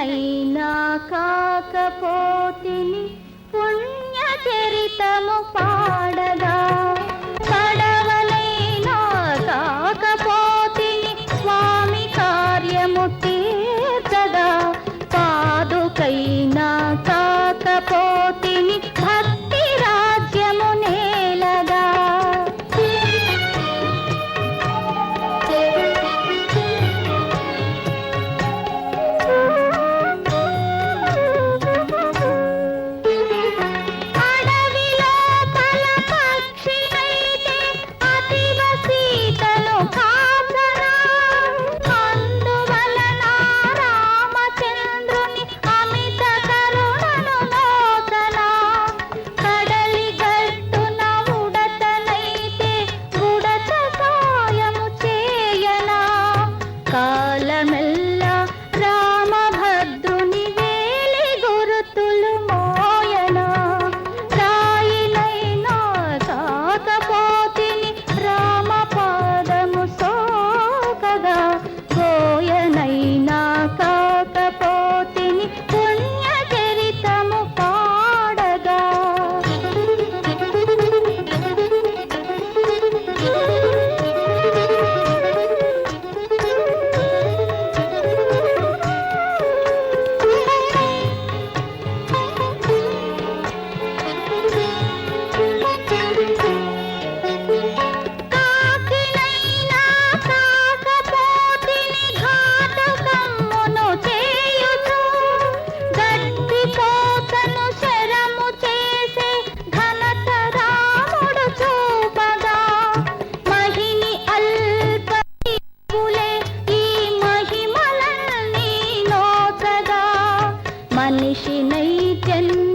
కాయనైనా కాకపోతిని పుణ్యచరితము పాడగా పడవలైనా కాకపోతిని స్వామి కార్యము తీర్చగా పాదుకైనా కాకపోతిని భక్తి రాజ్యము నేలగా కాలమెల్లా రామభద్రుని వేలి గురుతులు మోయనా రాయినైనా కాకపోతిని రామ పాదము సోకగా గోయనైనా కాకపోతిని పుణ్యచరితము పాడగా మనిషినై జన్మ